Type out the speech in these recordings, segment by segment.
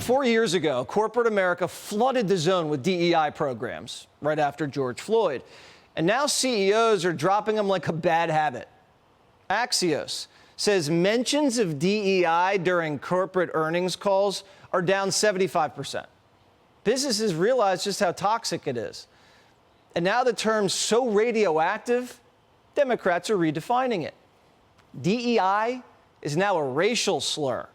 4 years ago, corporate America flooded the zone with DEI programs right after George Floyd. And now CEOs are dropping them like a bad habit. Axios says mentions of DEI during corporate earnings calls are down 75%. Businesses realize just how toxic it is. And now the term's so radioactive, Democrats are redefining it. DEI is now a racial slur.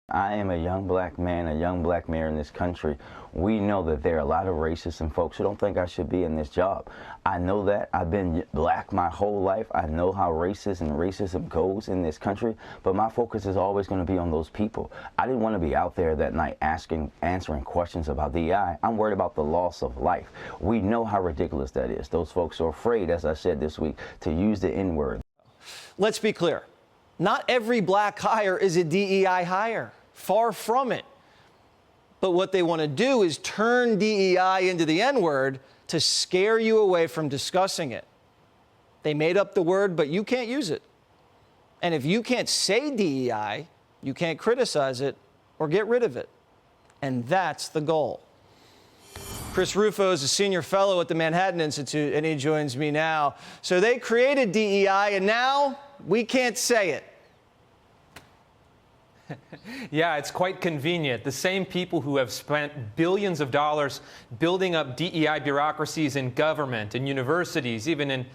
I am a young black man, a young black mayor in this country. We know that there are a lot of racists and folks who don't think I should be in this job. I know that. I've been black my whole life. I know how racist and racism goes in this country, but my focus is always going to be on those people. I didn't want to be out there that night answering questions about DEI. I'm worried about the loss of life. We know how ridiculous that is. Those folks are afraid, as I said this week, to use the N-word. Let's be clear. Not every black hire is a DEI hire. Far from it. But what they want to do is turn DEI into the N-word to scare you away from discussing it. They made up the word, but you can't use it. And if you can't say DEI, you can't criticize it or get rid of it. And that's the goal. Chris Rufo is a senior fellow at the Manhattan Institute, and he joins me now. So they created DEI, and now we can't say it. Yeah, it's quite convenient. The same people who have spent billions of dollars building up DEI bureaucracies in government, in universities, even in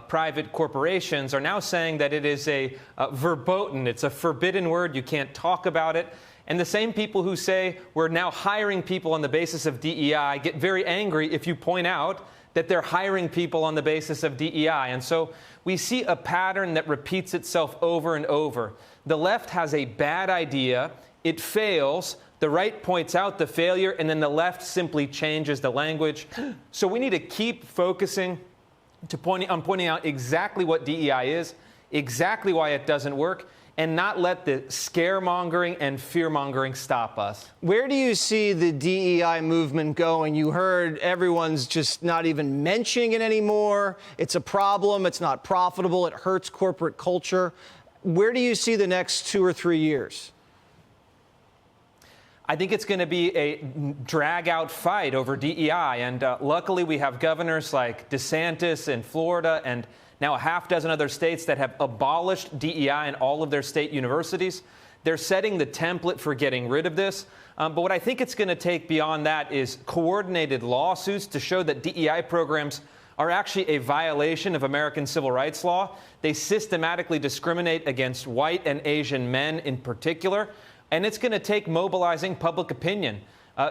private corporations, are now saying that it is a verboten. It's a forbidden word. You can't talk about it. And the same people who say we're now hiring people on the basis of DEI get very angry if you point out that they're hiring people on the basis of DEI. And so we see a pattern that repeats itself over and over. The left has a bad idea, it fails, the right points out the failure, and then the left simply changes the language. So we need to keep focusing on pointing out exactly what DEI is, exactly why it doesn't work, and not let the scaremongering and fear-mongering stop us. Where do you see the DEI movement going? You heard everyone's just not even mentioning it anymore. It's a problem. It's not profitable. It hurts corporate culture. Where do you see the next 2 or 3 years? I think it's going to be a drag-out fight over DEI. And luckily, we have governors like DeSantis in Florida and now a half dozen other states that have abolished DEI in all of their state universities. They're setting the template for getting rid of this. But what I think it's going to take beyond that is coordinated lawsuits to show that DEI programs are actually a violation of American civil rights law. They systematically discriminate against white and Asian men in particular. And it's going to take mobilizing public opinion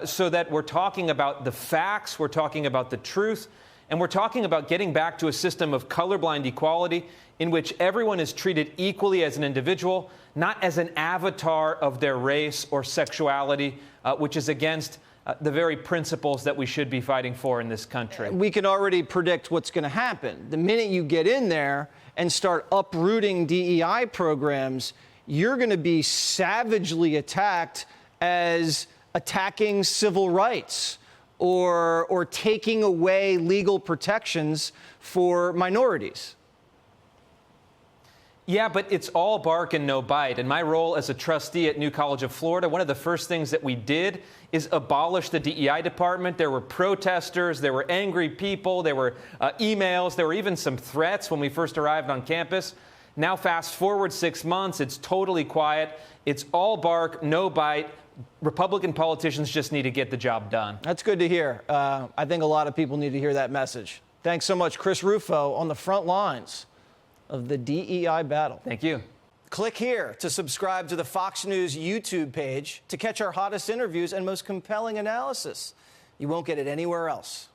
so that we're talking about the facts, we're talking about the truth, and we're talking about getting back to a system of colorblind equality in which everyone is treated equally as an individual, not as an avatar of their race or sexuality, which is against the very principles that we should be fighting for in this country. We can already predict what's going to happen. The minute you get in there and start uprooting DEI programs, you're going to be savagely attacked as attacking civil rights or taking away legal protections for minorities. Yeah, but it's all bark and no bite. In my role as a trustee at New College of Florida, one of the first things that we did is abolish the DEI department. There were protesters, there were angry people, there were emails, there were even some threats when we first arrived on campus. Now fast forward 6 months, it's totally quiet. It's all bark, no bite. Republican politicians just need to get the job done. That's good to hear. I think a lot of people need to hear that message. Thanks so much, Chris Rufo, on the front lines of the DEI battle. Thank you. Click here to subscribe to the Fox News YouTube page to catch our hottest interviews and most compelling analysis. You won't get it anywhere else.